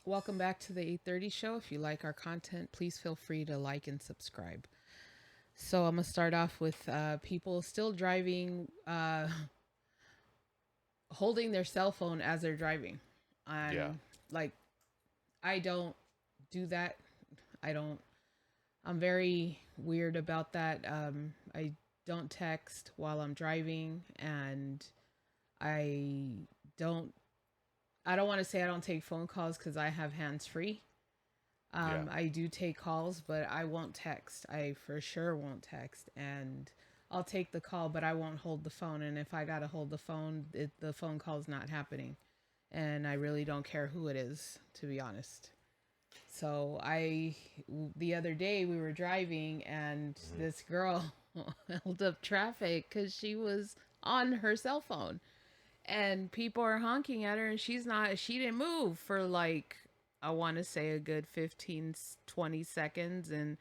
Welcome back to the 8:30 show. If you like our content, please feel free to like and subscribe. So I'm gonna start off with people still driving, holding their cell phone as they're driving. Yeah. And like, I don't do that. I don't. I'm very weird about that. I don't text while I'm driving, and I don't. I don't want to say I don't take phone calls because I have hands free. Yeah. I do take calls, but I won't text. I for sure won't text, and I'll take the call, but I won't hold the phone. And if I gotta hold the phone, the phone call's not happening, and I really don't care who it is, to be honest. So the other day we were driving, and Hmm. this girl held up traffic because she was on her cell phone, and people are honking at her, and she didn't move for like, I want to say a good 15, 20 seconds, and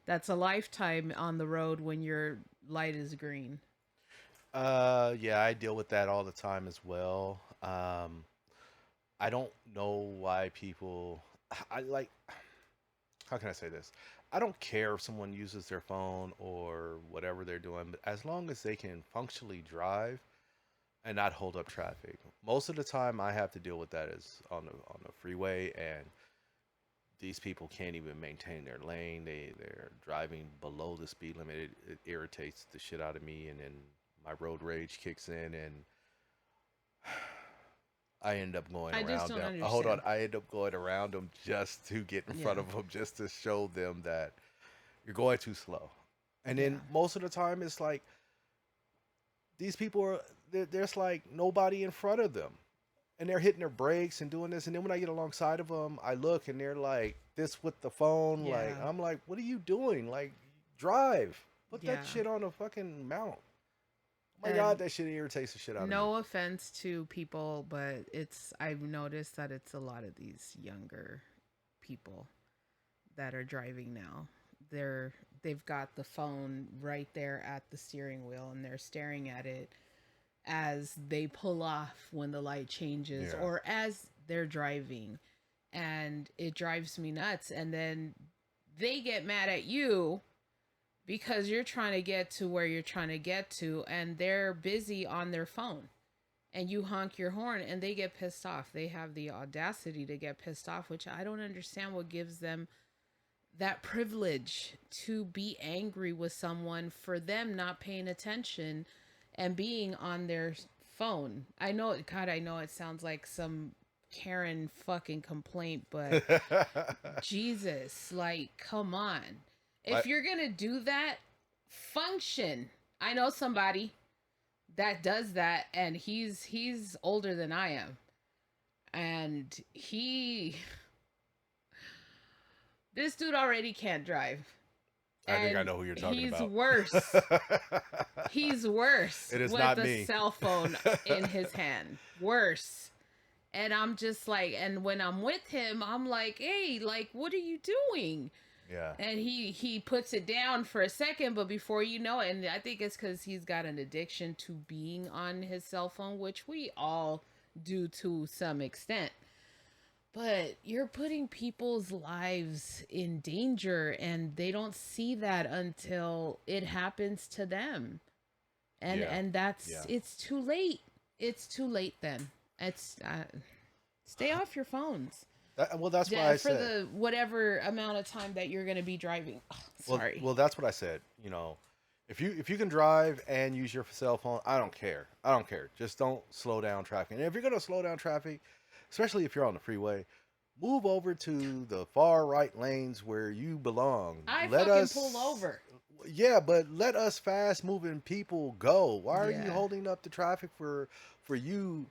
that's a lifetime on the road when your light is green. Yeah, I deal with that all the time as well. I don't know why people. I like. How can I say this? I don't care if someone uses their phone or whatever they're doing, but as long as they can functionally drive and not hold up traffic. Most of the time, I have to deal with that is on the freeway, and these people can't even maintain their lane. They're driving below the speed limit. It irritates the shit out of me, and then my road rage kicks in, and I end up going I just around don't them. Hold on, understand. I end up going around them just to get in front Yeah, of them, just to show them that you're going too slow. And yeah, then most of the time, it's like these people are there's like nobody in front of them, and they're hitting their brakes and doing this. And then when I get alongside of them, I look and they're like this with the phone. Like yeah, I'm like, what are you doing? Like drive, put that yeah. shit on a fucking mount. Oh my god, And that shit irritates the shit out of me. no offense to people, but I've noticed that it's a lot of these younger people that are driving now. They're they've got the phone right there at the steering wheel, and they're staring at it as they pull off when the light changes, Yeah, or as they're driving, and it drives me nuts. And then they get mad at you because you're trying to get to where you're trying to get to, and they're busy on their phone, and you honk your horn and they get pissed off. They have the audacity to get pissed off, which I don't understand what gives them that privilege to be angry with someone for them not paying attention and being on their phone. I know, God, I know it sounds like some Karen fucking complaint, but Jesus, like, come on. my If you're gonna do that, function. I know somebody that does that, and he's older than I am, and this dude already can't drive, I think I and know who you're talking he's about. worse. He's worse It is with not a me. cell phone in his hand. Worse. And I'm just like, and when I'm with him, I'm like, hey, like, what are you doing? Yeah, And he puts it down for a second, but before you know it, and I think it's because he's got an addiction to being on his cell phone, which we all do to some extent. But you're putting people's lives in danger, and they don't see that until it happens to them. and yeah, and that's yeah. it's too late. It's too late then. It's stay off your phones Well, that's why I for said. the whatever amount of time that you're going to be driving. Oh, Well, sorry. well, that's what I said. If you can drive and use your cell phone, I don't care. I don't care. Just don't slow down traffic. And if you're gonna slow down traffic, especially if you're on the freeway, move over to the far right lanes where you belong. I Let fucking pull us, over. yeah, but let us fast moving people go. Why are you Yeah. holding up the traffic for you?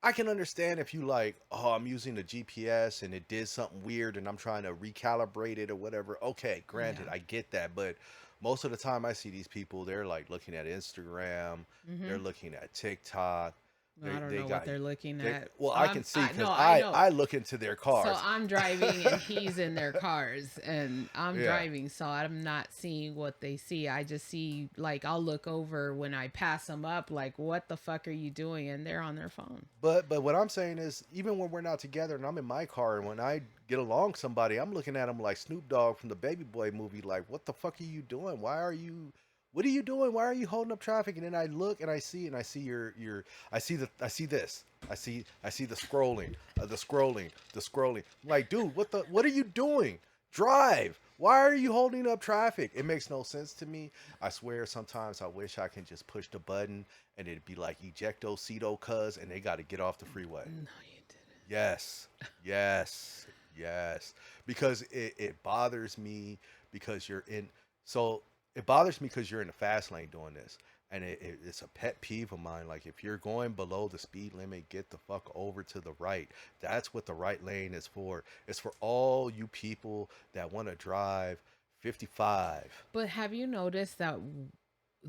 I can understand if you like, oh, I'm using the GPS and it did something weird and I'm trying to recalibrate it or whatever. Okay, granted, Yeah. I get that, but most of the time I see these people, they're like looking at Instagram, they're Mhm. looking at TikTok, I don't They know what got they're looking they. at. Well, I can see because No, I know. I look into their So cars. I'm driving and he's in their cars and I'm Yeah. driving, so I'm not seeing what they see. I just see, like, I'll look over when I pass them up, like, what the fuck are you doing? And they're on their phone. But what I'm saying is, even when we're not together and I'm in my car, and when I get along somebody, I'm looking at them like Snoop Dogg from the Baby Boy movie. Like, what the fuck are you doing? Why are you? What are you doing? Why are you holding up traffic? And then I look and I see your I see this. I see the scrolling, the scrolling. I'm like, dude, what are you doing? Drive. Why are you holding up traffic? It makes no sense to me. I swear sometimes I wish I can just push the button and it'd be like ejecto cedo cuz and they got to get off the freeway. No, you didn't. Yes. Yes. Yes. Because it bothers me because you're in so it bothers me because you're in the fast lane doing this. And it's a pet peeve of mine. Like if you're going below the speed limit, get the fuck over to the right. That's what the right lane is for. It's for all you people that want to drive 55. But have you noticed that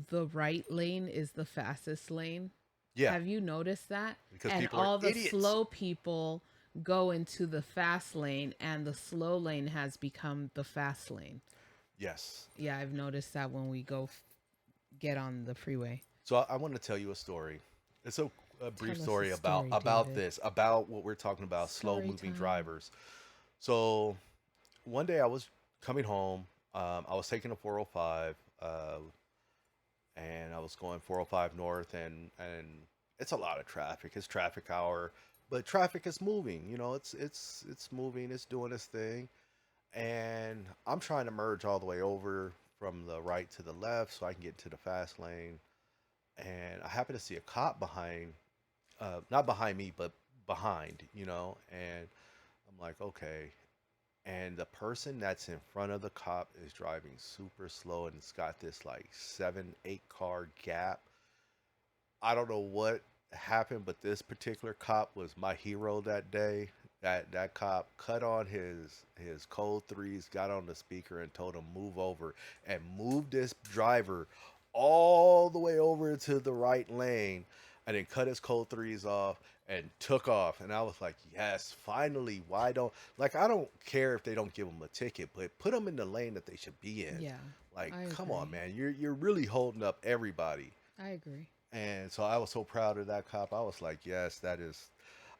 the right lane is the fastest lane? Yeah, Have you noticed that? because And people are all the idiots. slow people go into the fast lane, and the slow lane has become the fast lane. Yes. Yeah, I've noticed that when we go get on the freeway. So I want to tell you a story. It's a brief Tell us story a story, about David. this, about what we're talking about, slow Story moving time. drivers. So one day I was coming home. I was taking a 405, and I was going 405 north, and it's a lot of traffic. It's traffic hour, but traffic is moving. You know, it's moving. It's doing its thing, and I'm trying to merge all the way over from the right to the left so I can get to the fast lane. And I happen to see a cop behind, not behind me, but behind, and I'm like, okay. And the person that's in front of the cop is driving super slow and it's got this like 7, 8 car gap. I don't know what happened, but this particular cop was my hero that day. That cop cut on his code threes, got on the speaker and told him move over and moved this driver all the way over to the right lane and then cut his code threes off and took off. And I was like, yes, finally. Why don't like I don't care if they don't give them a ticket, but put them in the lane that they should be in. Yeah, Like, I come on, agree. man. You're really holding up everybody. I agree. And so I was so proud of that cop. I was like, yes, that is.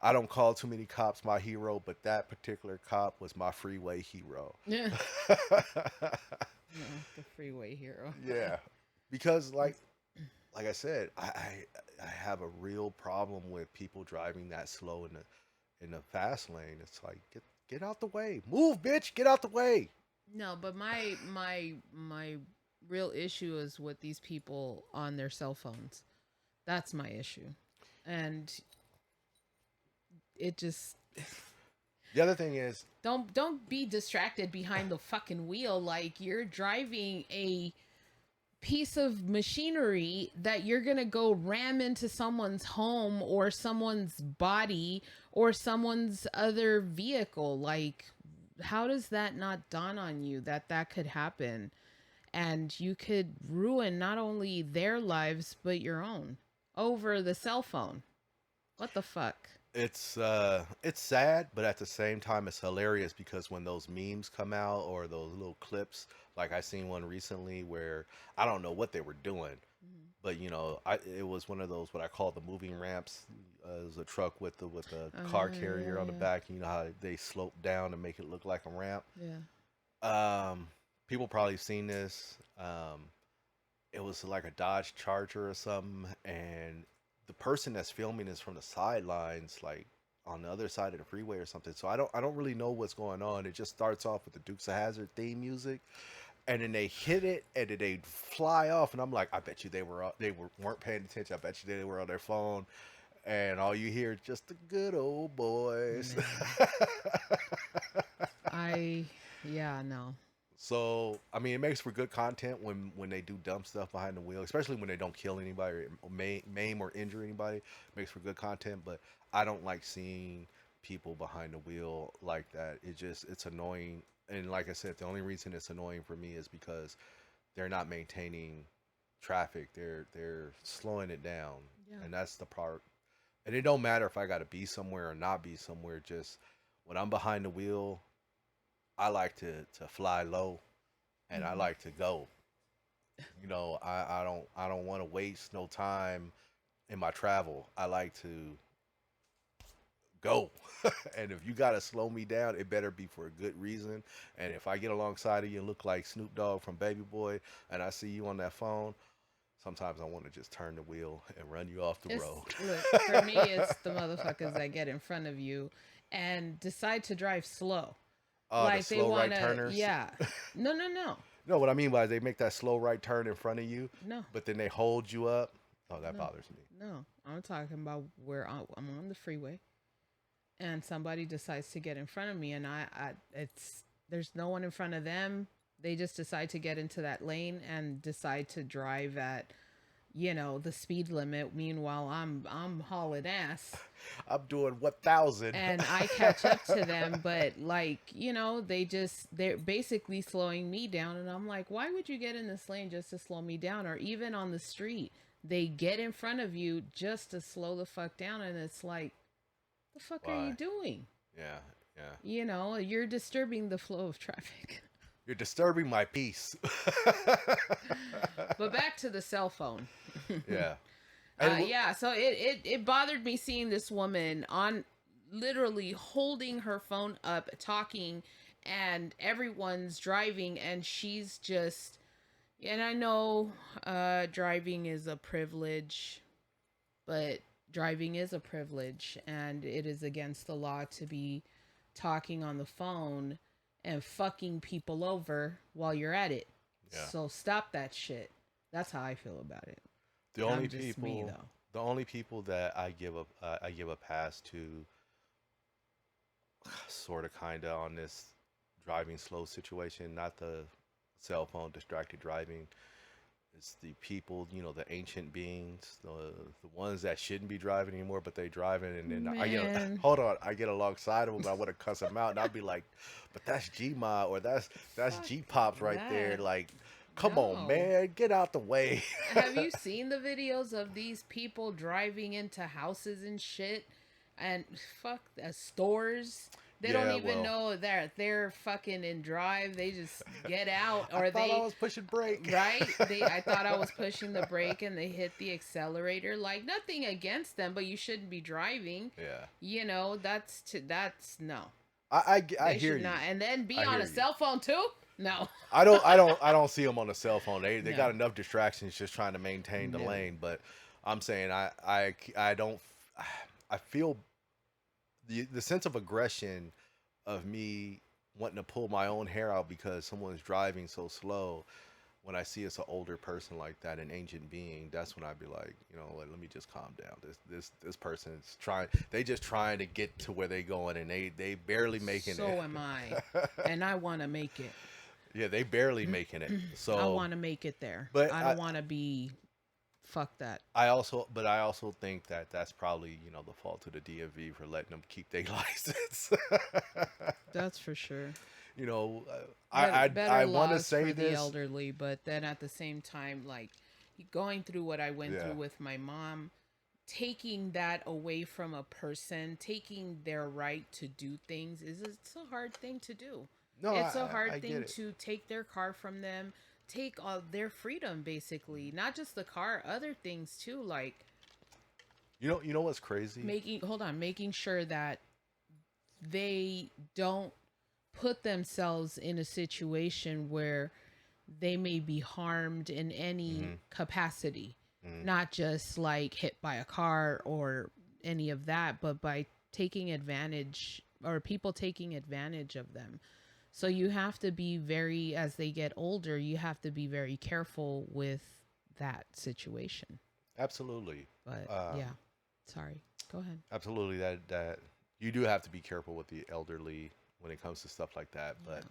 I don't call too many cops my hero, but that particular cop was my freeway hero. Yeah. No, the freeway hero. Yeah, because like I said, I have a real problem with people driving that slow in the fast lane. It's like get out the way, move, bitch, get out the way. No, but my real issue is with these people on their cell phones. That's my issue. And it just The other thing is, don't be distracted behind the fucking wheel like you're driving a piece of machinery that you're going to go ram into someone's home or someone's body or someone's other vehicle. Like, how does that not dawn on you that that could happen? And you could ruin not only their lives, but your own over the cell phone. What the fuck? it's sad, but at the same time, it's hilarious because when those memes come out or those little clips, like I seen one recently where I don't know what they were doing, Mhm. but it was one of those what I call the moving ramps. It was a truck with the car Yeah, carrier on the yeah, back. You know how they slope down to make it look like a ramp. yeah. People probably seen this. It was like a Dodge Charger or something, and the person that's filming is from the sidelines, like on the other side of the freeway or something. So I don't really know what's going on. It just starts off with the Dukes of Hazzard theme music, and then they hit it, and then they fly off, and I'm like, I bet you weren't paying attention. I bet you they were on their phone, and all you hear is just the good old boys. Man. I yeah, no. So, I mean, it makes for good content when they do dumb stuff behind the wheel, especially when they don't kill anybody or maim or injure anybody. It makes for good content, but I don't like seeing people behind the wheel like that. It's annoying. And like I said, the only reason it's annoying for me is because they're not maintaining traffic. They're slowing it down, Yeah. and that's the part. And it don't matter if I got to be somewhere or not be somewhere. Just when I'm behind the wheel, I like to fly low, and I Mhm. like to go. I don't want to waste no time in my travel. I like to go. And if you gotta slow me down, it better be for a good reason. And if I get alongside of you and look like Snoop Dogg from Baby Boy, and I see you on that phone, sometimes I want to just turn the wheel and run you off the It's road. look for me. It's the motherfuckers that get in front of you and decide to drive slow. Oh, the Like they slow right wanna, turners. yeah. No, no, no, No, what I mean by they make that slow right turn in front of you, no, but then they hold you up. Oh, that no, bothers me. no. I'm talking about where I'm on the freeway and somebody decides to get in front of me, and it's there's no one in front of them. They just decide to get into that lane and decide to drive at, the speed limit. Meanwhile, I'm hauling ass I'm doing 1,000. and I catch up to them, but like, they're basically slowing me down, and I'm like, why would you get in this lane just to slow me down? Or even on the street, they get in front of you just to slow the fuck down, and it's like, the fuck are you Why? doing? Yeah, yeah. You're disturbing the flow of traffic. You're disturbing my peace. But back to the cell phone. Yeah. And Yeah, so it bothered me seeing this woman on literally holding her phone up talking, and everyone's driving and she's just, and I know driving is a privilege, but driving is a privilege and it is against the law to be talking on the phone and fucking people over while you're at it. yeah. So stop that shit. That's how I feel about it. The only I'm just me people though. the only people that I give a pass to sort of kind of on this driving slow situation, not the cell phone distracted driving. It's the people, the ancient beings, the ones that shouldn't be driving anymore, but they driving, and then I get Man, hold on, I get alongside of them, I want to cuss them out, and I'd be like, "But that's Gma or that's fuck G pops right there." that. Like, come on, No. man, get out the way. Have you seen the videos of these people driving into houses and shit? And fuck stores. They don't Yeah, even well, know they're fucking in drive. They just get out, I or thought I they was pushing brake. right. I thought I was pushing the brake and they hit the accelerator. Like, nothing against them, but you shouldn't be driving. Yeah, That's no. I They hear should you. not. And then be I on hear a you. cell phone too? No. I don't see them on the cell phone. They got No. enough distractions just trying to maintain the No. lane. But I'm saying I don't I feel the sense of aggression of me wanting to pull my own hair out because someone's driving so slow. When I see it's an older person like that, an ancient being, that's when I'd be like, what, let me just calm down. This person's trying. They just trying to get to where they going, and they barely making So it. am I. And I want to make it. Yeah, they barely making it. I So, want to make it there. but I I don't want to be. Fuck that. I also think that that's probably the fault of the DMV for letting them keep their license. That's for sure. you know, Better I want to laws say for the this. elderly, but then at the same time, like going through what I went Yeah. through with my mom, taking that away from a person, taking their right to do things it's a hard thing to do. No, It's a I hard get thing it. to take their car from them, take all their freedom basically, not just the car, other things too, like You know what's crazy? making sure that they don't put themselves in a situation where they may be harmed in any hmm capacity, hmm not just like hit by a car or any of that, but by taking advantage or people taking advantage of them. So you have to be very, as they get older, you have to be very careful with that situation. Absolutely. But Um, yeah, sorry. Go ahead. absolutely. That you do have to be careful with the elderly when it comes to stuff like that. But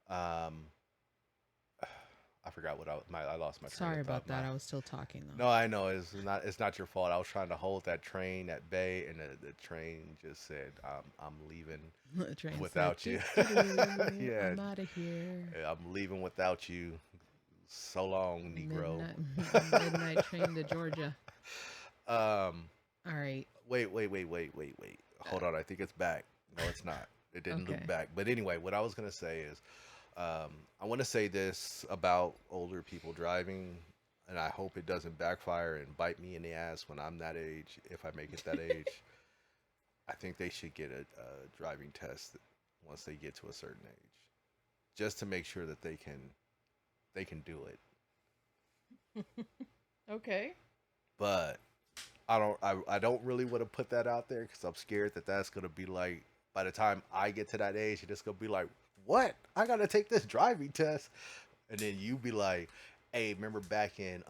Yeah. um, I forgot what I lost my train Sorry of thought. about that. I was still talking No, though. I know it's not your fault. I was trying to hold that train at bay, and the train just said, "I'm leaving The train said, without you." Yeah, I'm out of here. I'm leaving without you. So long, Negro. Midnight midnight train to Georgia. um, All right. Wait. Hold on. I think it's back. No, it's not. It didn't loop Okay. back. But anyway, what I was gonna say is, I want to say this about older people driving, and I hope it doesn't backfire and bite me in the ass when I'm that age. If I make it that age, I think they should get a driving test once they get to a certain age, just to make sure that they can do it. Okay. But I don't really want to put that out there because I'm scared that that's gonna be like by the time I get to that age, it's gonna be like, what? I gotta take this driving test, and then you be like, hey, remember back in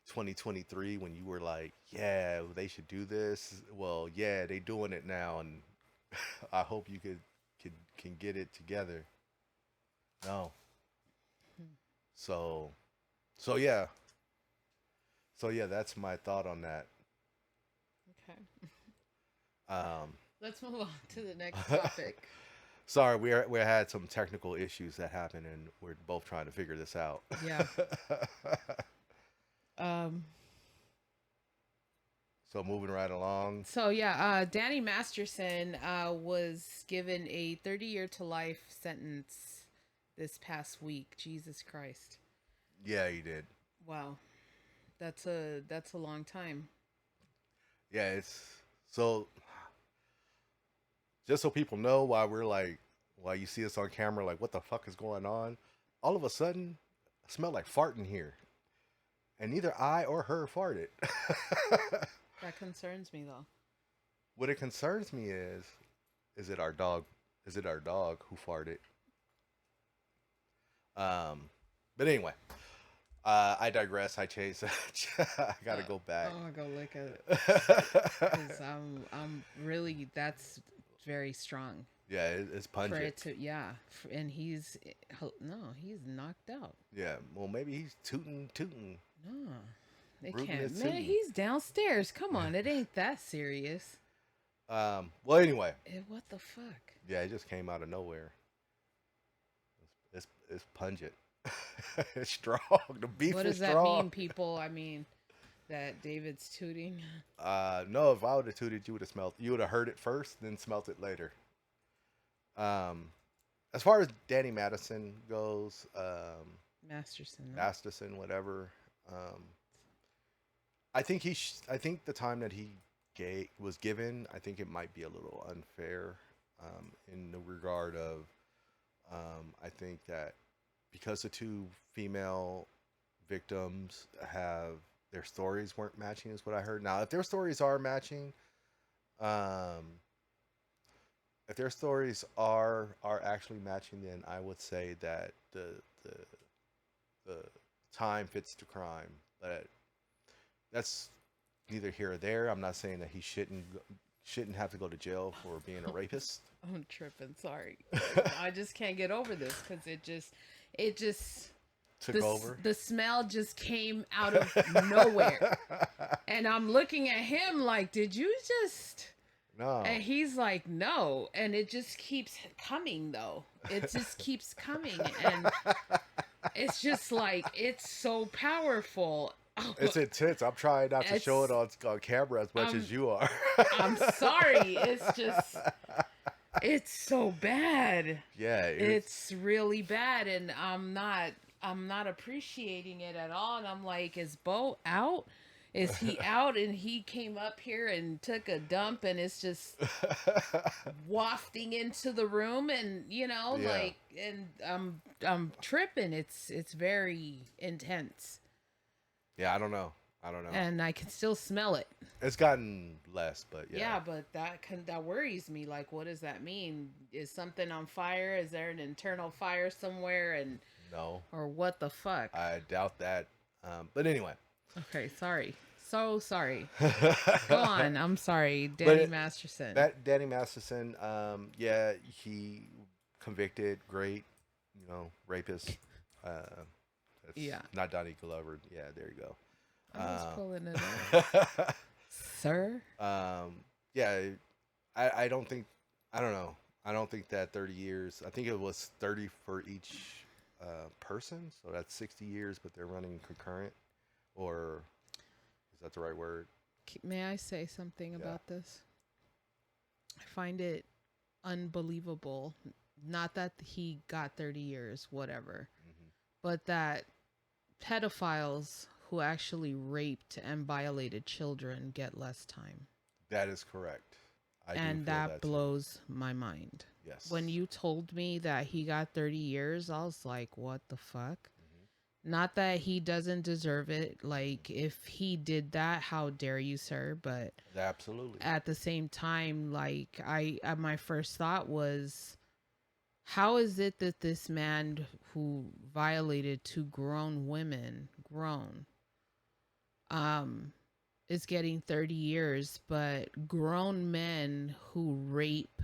2023 when you were like, yeah, they should do this. Well, yeah, they doing it now, and I hope you can get it together. No, so so yeah, that's my thought on that. Okay. Um, Let's move on to the next topic. Sorry, we had some technical issues that happened, and we're both trying to figure this out. Yeah. Um. So moving right along. So yeah, Danny Masterson was given a 30-year to life sentence this past week. Jesus Christ. Yeah, he did. Wow. That's a long time. Yeah, it's so just so people know why we're like why you see us on camera like what the fuck is going on. All of a sudden, I smell like farting here, and neither I or her farted. That concerns me though. What it concerns me is it our dog? Is it our dog who farted? Um, but anyway, I digress. I chase. I gotta go back. I'm gonna go look at it because I'm really that's very strong Yeah, it's for pungent. it to and he's knocked out. Yeah, well, maybe he's tooting, No, they rooting can't. his Man, tooting. he's downstairs. Come on, it ain't that serious. Well, anyway, What the fuck? yeah, it just came out of nowhere. It's pungent. It's strong. The beef What is does that strong. mean, people? I mean, that David's tooting. No, if I would have tooted, you would have smelled. You would have heard it first, then smelt it later. Um, as far as Danny Madison goes, Masterson. No? Masterson, whatever. Um, I think I think the time that he was given, I think it might be a little unfair, in the regard of, I think that because the two female victims have their stories weren't matching, is what I heard. Now, if their stories are matching, um, if their stories are actually matching, then I would say that the time fits the crime. But that's neither here or there. I'm not saying that he shouldn't have to go to jail for being a rapist. I'm tripping. Sorry, I just can't get over this because it just Took over. the smell just came out of nowhere, and I'm looking at him like, did you just? No. And he's like, no, and it just keeps coming though. It just keeps coming, and it's just like it's so powerful. It's intense. I'm trying not to show it It's- on camera as much as you are. I'm sorry. It's so bad. Yeah, It's really bad, and I'm not appreciating it at all. And I'm like, is Bo out? Is he out? And he came up here and took a dump, and it's just wafting into the room, and Yeah. like, and I'm tripping. It's very intense, Yeah, I don't know. and I can still smell it. It's gotten less, but yeah. Yeah, but that worries me. Like, what does that mean? Is something on fire? Is there an internal fire somewhere? And No, or what the fuck? I doubt that. But anyway. Okay, sorry. So sorry. Go on. I'm sorry, Danny Masterson. That Danny Masterson, yeah, he convicted, great, rapist. That's Yeah. not Donnie Glover. Yeah, there you go. I was pulling it up. Sir? Yeah, I don't think, I don't know. I don't think that 30 years, I think it was 30 for each person. So that's 60 years, but they're running concurrent. Or is that the right word? May I say something Yeah. about this? I find it unbelievable. Not that he got 30 years, whatever, Hmm. but that pedophiles who actually raped and violated children get less time. That is correct. I do And feel that that too. blows my mind. When Yes. you told me that he got 30 years, I was like, what the fuck? Hmm. Not that he doesn't deserve it. Like, Hmm. if he did that, how dare you, sir? But Absolutely. at the same time, like, my first thought was, how is it that this man who violated two grown women, grown, um, is getting 30 years, but grown men who rape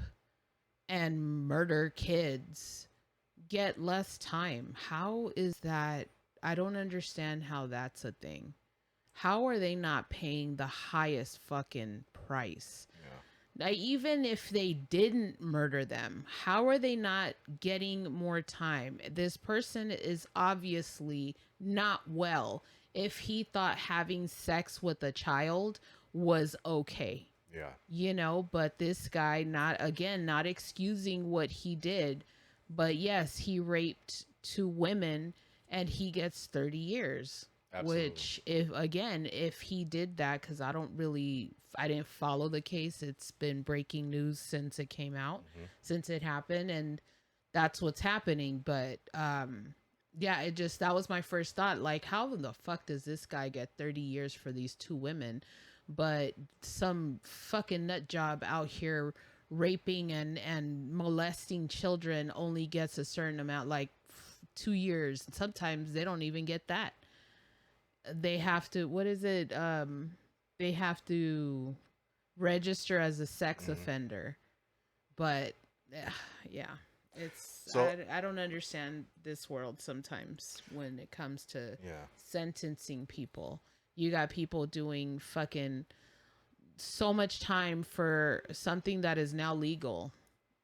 and murder kids get less time? How is that? I don't understand how that's a thing. How are they not paying the highest fucking price? Yeah. Like, even if they didn't murder them, how are they not getting more time? This person is obviously not well if he thought having sex with a child was okay, Yeah. but this guy, not again, not excusing what he did, but yes, he raped two women and he gets 30 years. Absolutely. Which, if he did that, because I didn't follow the case. It's been breaking news since it came out, Hmm. since it happened, and that's what's happening. But yeah, that was my first thought. Like, how the fuck does this guy get 30 years for these two women, but some fucking nut job out here raping and molesting children only gets a certain amount, like 2 years? Sometimes they don't even get that. They have to, what is it? They have to register as a sex Hmm. offender. But yeah, So I don't understand this world sometimes when it comes to yeah. sentencing people. You got people doing fucking so much time for something that is now legal,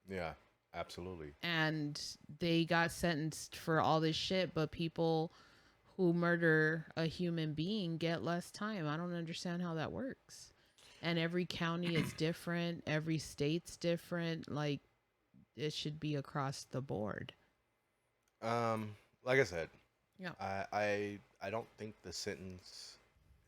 Yeah. Absolutely. and they got sentenced for all this shit, but people who murder a human being get less time. I don't understand how that works. And every county is different, every state's different. Like, it should be across the board. Like I said, Yeah. I don't think the sentence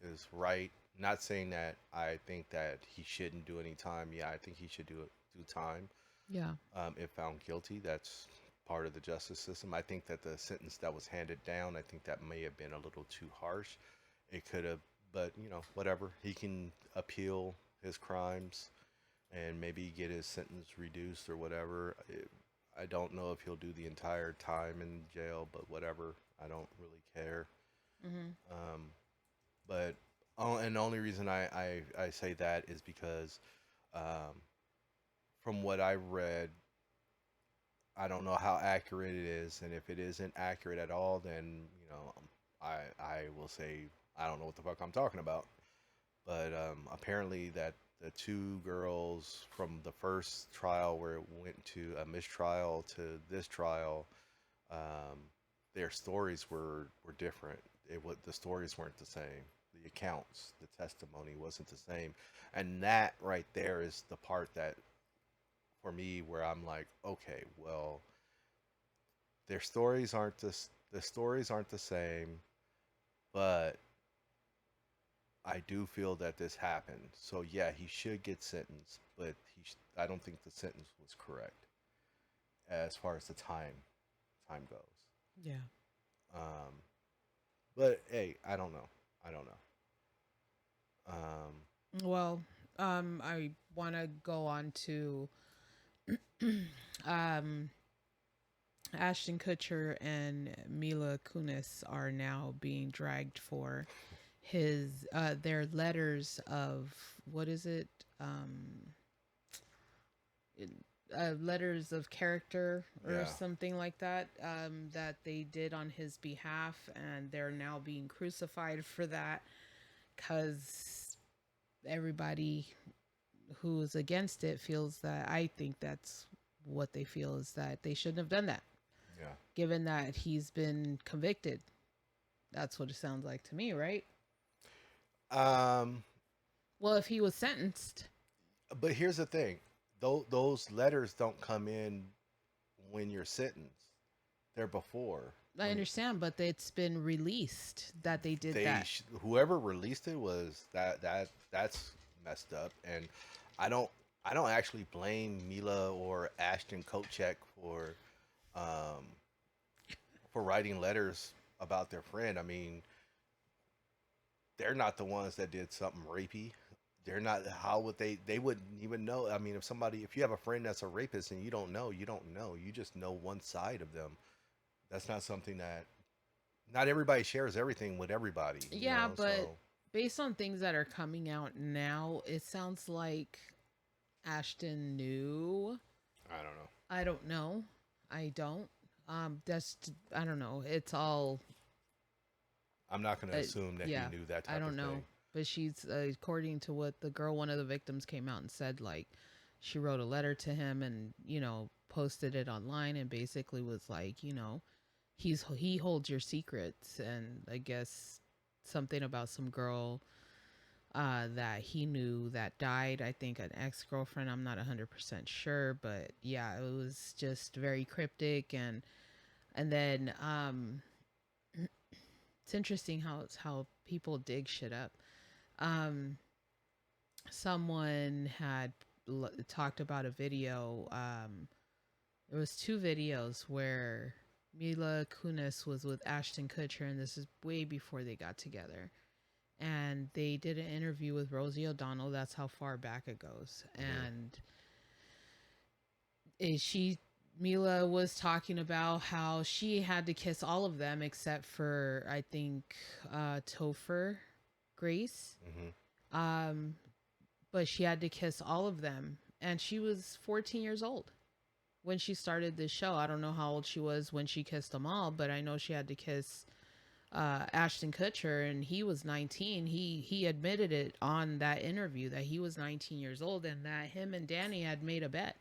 is right. Not saying that I think that he shouldn't do any time. Yeah, I think he should do time. Yeah. If found guilty, that's part of the justice system. I think that the sentence that was handed down, I think that may have been a little too harsh. It could have, but whatever. He can appeal his crimes and maybe get his sentence reduced or whatever. I don't know if he'll do the entire time in jail, but whatever. I don't really care. Mhm. Um, but and the only reason I say that is because um, from what I read, I don't know how accurate it is, and if it isn't accurate at all, then I will say I don't know what the fuck I'm talking about. But apparently that the two girls from the first trial where it went to a mistrial to this trial, um, their stories were different. The stories weren't the same. The accounts, the testimony wasn't the same, and that right there is the part that for me where I'm like, okay, well, the stories aren't the same, but I do feel that this happened. So yeah, he should get sentenced, but I don't think the sentence was correct as far as the time goes. Yeah. Um, but hey, I don't know. I don't know. Um, Well, I want to go on to um Ashton Kutcher and Mila Kunis are now being dragged for their letters of, what is it? It- Letters of character or yeah, something like that, that they did on his behalf, and they're now being crucified for that, because everybody who's against it feels that, I think that's what they feel, is that they shouldn't have done that, yeah. given that he's been convicted. That's what it sounds like to me, right? Um, Well, if he was sentenced, But here's the thing: those letters don't come in when you're sentenced. They're before. I When understand, but it's been released that they did that. whoever released it was that's messed up, and I don't I don't actually blame Mila or Ashton Kutcher um, for writing letters about their friend. I mean, they're not the ones that did something rapey. They're not. How would they? They wouldn't even know. I mean, if you have a friend that's a rapist and you don't know, you don't know. You just know one side of them. That's not something that not everybody shares everything with everybody. Yeah, but So based on things that are coming out now, it sounds like Ashton knew. I don't know. I don't know. I don't. That's I don't know. It's all I'm not going to assume that he yeah. knew that I type of don't know. thing. But she's according to what the girl, one of the victims, came out and said, like she wrote a letter to him and posted it online and basically was like, he holds your secrets, and I guess something about some girl that he knew that died. I think an ex girlfriend. I'm not 100% sure, but yeah, it was just very cryptic. And then it's interesting how people dig shit up. Um, Someone had talked about a video. There was two videos where Mila Kunis was with Ashton Kutcher, and this is way before they got together. And they did an interview with Rosie O'Donnell. That's how far back it goes. Hmm. And she Mila was talking about how she had to kiss all of them except for I think Topher Grace. Hmm. Um, but she had to kiss all of them, and she was 14 years old when she started this show. I don't know how old she was when she kissed them all, but I know she had to kiss Ashton Kutcher, and he was 19. He admitted it on that interview that he was 19 years old, and that him and Danny had made a bet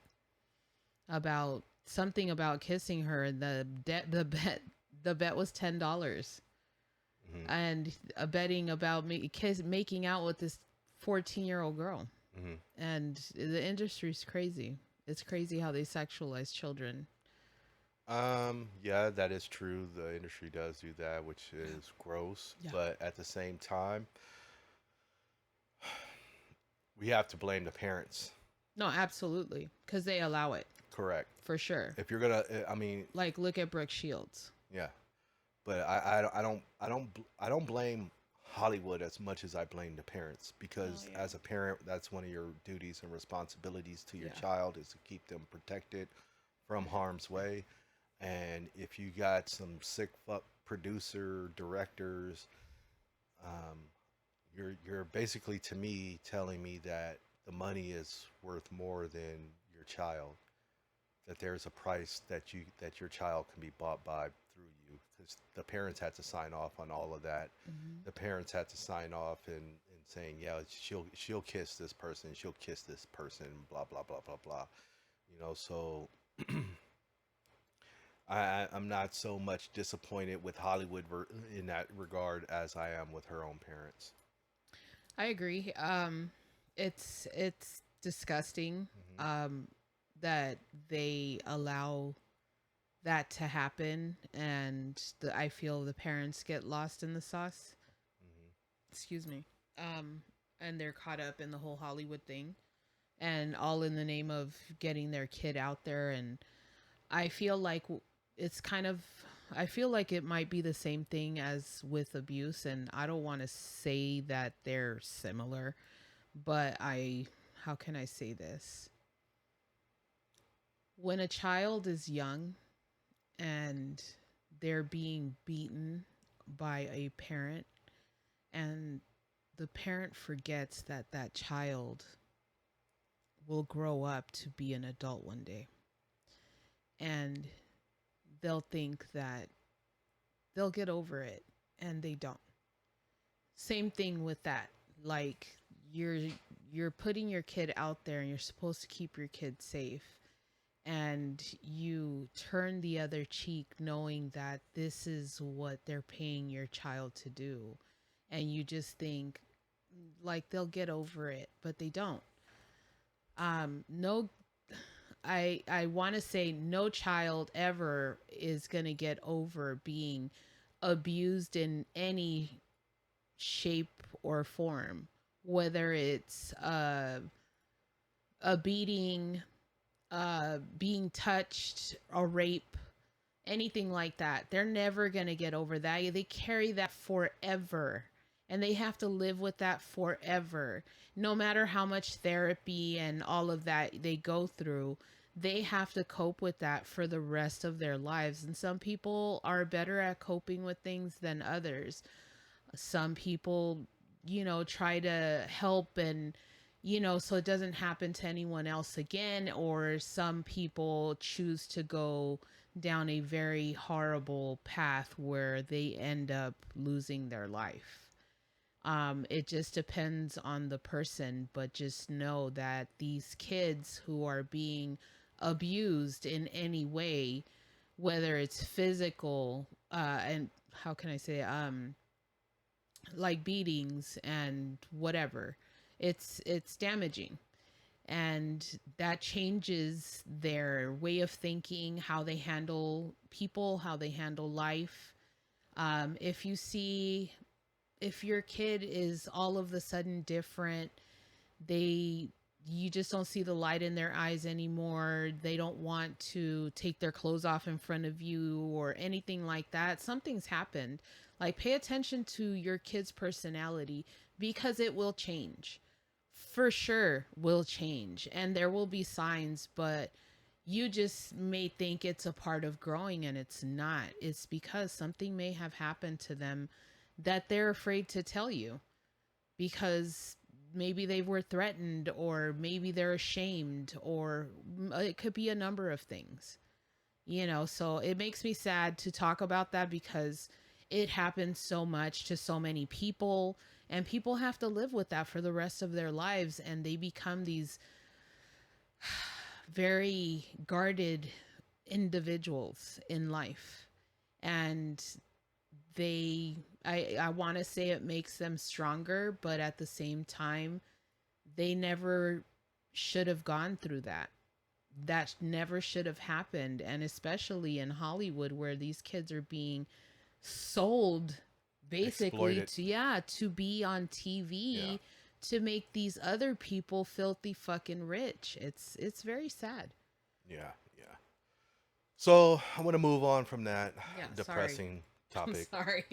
about something about kissing her, and the bet was $10, Hmm. and a betting about making out with this 14-year-old girl. Hmm. And the industry's crazy. It's crazy how they sexualize children. Yeah, that is true. The industry does do that, which is gross. Yeah. But at the same time, we have to blame the parents. No, absolutely, because they allow it Correct. for sure. If you're gonna, I mean, Like, look at Brooke Shields. yeah. But I don't blame Hollywood as much as I blame the parents Oh because yeah. as a parent, that's one of your duties and responsibilities to your Yeah. child is to keep them protected from harm's way. And if you got some sick fuck producer directors, um, you're basically to me telling me that the money is worth more than your child. That there's a price that your child can be bought by through you because the parents had to sign off on all of that. Hmm. The parents had to sign off and saying, yeah, she'll kiss this person, she'll kiss this person, blah blah blah blah blah. So I'm not so much disappointed with Hollywood in that regard as I am with her own parents. I agree. It's disgusting Hmm. um, that they allow that to happen, and I feel the parents get lost in the sauce. Hmm. Excuse me. Um, and they're caught up in the whole Hollywood thing, and all in the name of getting their kid out there. And I feel like it's kind of I feel like it might be the same thing as with abuse, and I don't want to say that they're similar, but how can I say this? When a child is young and they're being beaten by a parent, and the parent forgets that that child will grow up to be an adult one day, and they'll think that they'll get over it, and they don't. Same thing with that. Like, you're you're putting your kid out there and you're supposed to keep your kid safe, and you turn the other cheek knowing that this is what they're paying your child to do, and you just think, like they'll get over it, but they don't. No, I want to say no child ever is going to get over being abused in any shape or form, whether it's a beating, being touched, a rape, anything like that. They're never going to get over that. They carry that forever. And they have to live with that forever. No matter how much therapy and all of that they go through, they have to cope with that for the rest of their lives. And some people are better at coping with things than others. Some people, try to help and, so it doesn't happen to anyone else again. Or some people choose to go down a very horrible path where they end up losing their life. It just depends on the person, but just know that these kids who are being abused in any way, whether it's physical, and how can I say, like beatings and whatever, it's damaging, and that changes their way of thinking, how they handle people, how they handle life. If you see, if your kid is all of a sudden different, they you just don't see the light in their eyes anymore. They don't want to take their clothes off in front of you or anything like that. Something's happened. Like, pay attention to your kid's personality, because it will change. For sure will change, and there will be signs, but you just may think it's a part of growing, and it's not. It's because something may have happened to them that they're afraid to tell you, because maybe they were threatened, or maybe they're ashamed, or it could be a number of things. So it makes me sad to talk about that, because it happens so much to so many people, and people have to live with that for the rest of their lives, and they become these very guarded individuals in life. And I want to say it makes them stronger, but at the same time, they never should have gone through that. That never should have happened. And especially in Hollywood, where these kids are being sold basically Exploited. to, yeah, to be on Yeah. TV, to make these other people filthy fucking rich. It's very sad. Yeah. Yeah. So I'm gonna move on from that Yeah, sorry. depressing I'm topic. sorry.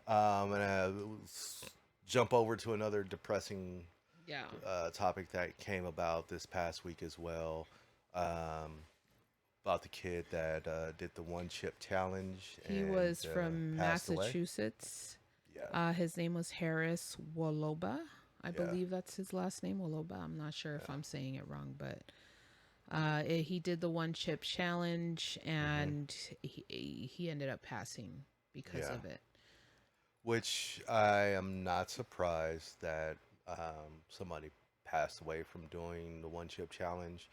And jump over to another depressing Yeah. topic that came about this past week as well. Um, about the kid that did the one chip challenge He and was from passed away. Massachusetts. Yeah, His name was Harris Woloba. I yeah, believe that's his last name, Woloba. I'm not sure if yeah. I'm saying it wrong, but he did the one chip challenge, Hmm. and he ended up passing because Yeah. of it. Which I am not surprised that somebody passed away from doing the one chip challenge.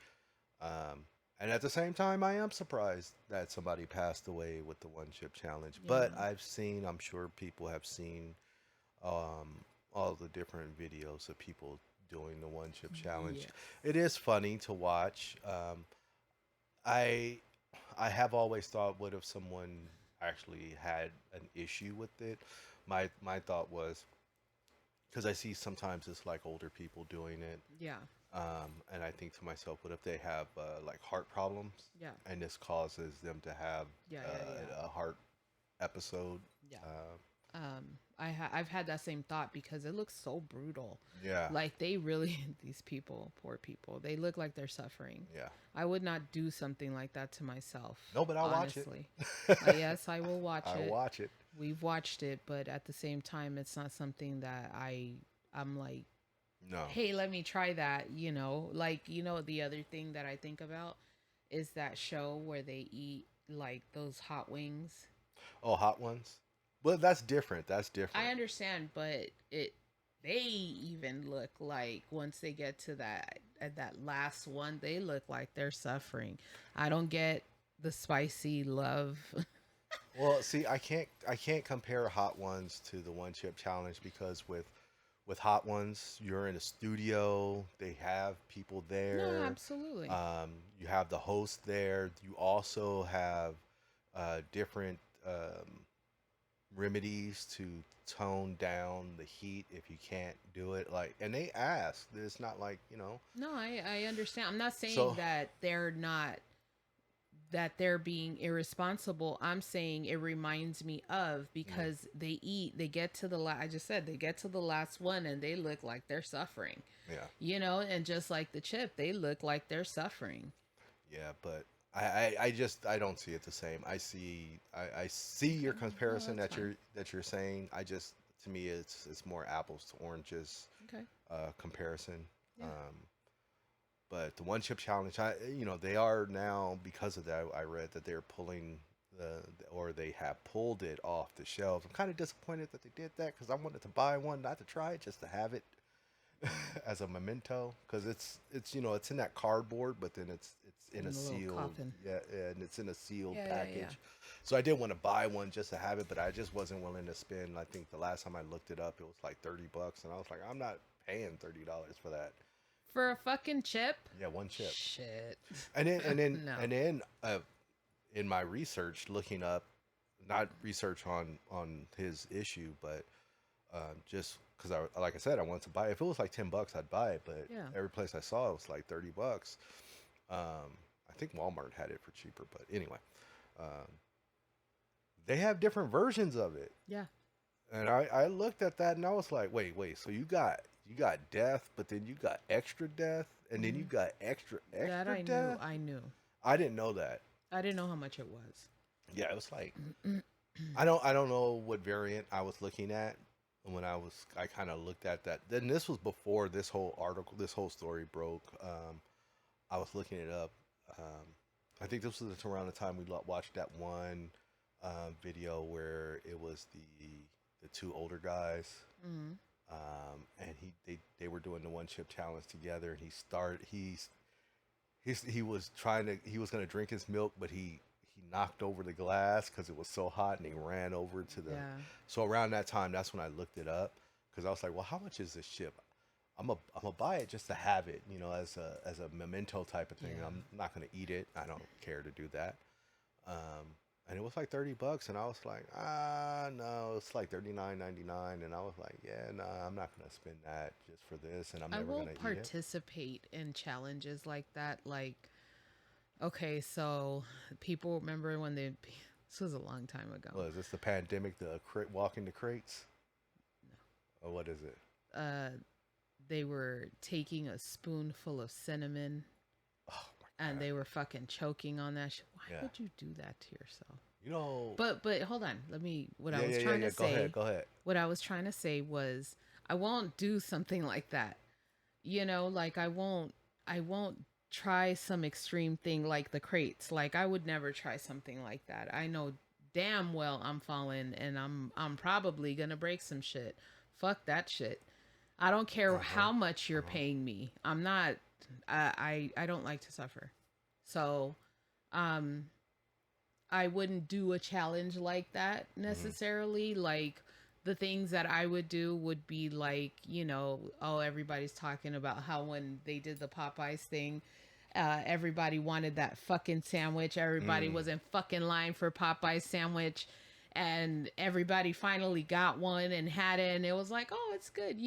Um, and at the same time, I am surprised that somebody passed away with the one chip challenge. Yeah. But I'm sure people have seen um, all the different videos of people doing the one chip challenge. Yes. It is funny to watch. I I have always thought, what if someone actually had an issue with it? My thought was, because I see sometimes it's like older people doing it, Yeah. and I think to myself, what if they have like heart problems, Yeah. and this causes them to have Yeah. Yeah. Yeah. a heart episode? Yeah. Uh, I've had that same thought, because it looks so brutal. yeah, Like, they really these people, poor people, they look like they're suffering. yeah. I would not do something like that to myself. No, but I'll watch it. Honestly, yes, I will watch I it. watch it. We've watched it, but at the same time, it's not something that I'm like, No. hey, let me try that. Like, the other thing that I think about is that show where they eat like those hot wings. Oh, hot ones. Well, that's different. That's I different. understand, but they even look like, once they get to that last one, they look like they're suffering. I don't get the spicy love. Well, see, I can't compare hot ones to the one chip challenge, because with Hot Ones, you're in a studio. They have people No, there. absolutely. You have the host there. You also have different remedies to tone down the heat if you can't do it. Like, and they ask. It's not like, No, I understand. I'm not saying So that they're not that they're being irresponsible. I'm saying it reminds me of, mm, because they get to the I just said they get to the last one and they look like they're suffering. yeah, And just like the chip, they look like they're suffering. yeah, but I don't see it the same. I see your Okay, well, comparison that's fine. that you're saying. I just to me it's more apples to oranges Okay. comparison. Yeah. Um, but the one chip challenge, they are now, because of that. I read that they're pulling or they have pulled it off the shelves. I'm kind of disappointed that they did that because I wanted to buy one, not to try it, just to have it as a memento, because it's in that cardboard, but then it's in a In the little sealed, coffin. yeah, and it's in a sealed Yeah, yeah, yeah. package. So I did want to buy one just to have it, but I just wasn't willing to spend. I think the last time I looked it up, it was like $30, and I was like, I'm not paying $30 for that. For a fucking chip? Yeah, one chip. Shit. And then and then No. and then in my research, looking up, not research on his issue, but just because like I said, I wanted to buy it. If it was like $10, I'd buy it. But Yeah. every place I saw, it was like $30. I think Walmart had it for cheaper, but anyway, um, they have different versions of it. Yeah. And I looked at that and I was like, wait, so you got death, but then you got extra death, and then you Hmm. got extra That extra I knew. death. I knew. I didn't know that. I didn't know how much it was. Yeah, it was like I don't know what variant I was looking at when I kind of looked at that. Then this was before this whole story broke. I was looking it up. Um, I think this was around the time we watched that one video where it was the two older guys, Mm-hmm. and they were doing the one chip challenge together, and he was gonna drink his milk, but he knocked over the glass because it was so hot, and he ran over to the. Yeah. So around that time, that's when I looked it up, because I was like, well, how much is this chip? I'm gonna buy it just to have it, as a memento type of thing. Yeah. I'm not gonna eat it. I don't care to do that. Um, and it was like $30, and I was like, no, it's like $39.99, and I was like, yeah, no, I'm not gonna spend that just for this, and I'm I never will gonna eat it. participate in challenges like that. Like, okay, so people remember when this was a long time ago. Well, is this the pandemic? The walking the crates, or what is it? Uh, they were taking a spoonful of cinnamon Oh my and god! they were fucking choking on that shit. Why Yeah, would you do that to yourself? you know. But hold on. Let me. What I Yeah, was yeah, yeah, trying yeah. to Go ahead, say. go ahead. What I was trying to say was, I won't do something like that. Like I won't try some extreme thing like the crates. Like I would never try something like that. I know damn well I'm falling and I'm probably gonna break some shit. Fuck that shit. I don't care Uh huh. how much Uh you're huh. paying me. I'm not. I don't like to suffer. So, um, I wouldn't do a challenge like that Hmm. necessarily. Like the things that I would do would be like, oh, everybody's talking about how when they did the Popeyes thing, everybody wanted that fucking sandwich. Everybody Mm. was in fucking line for Popeyes sandwich. And everybody finally got one and had it, and it was like, oh, it's good.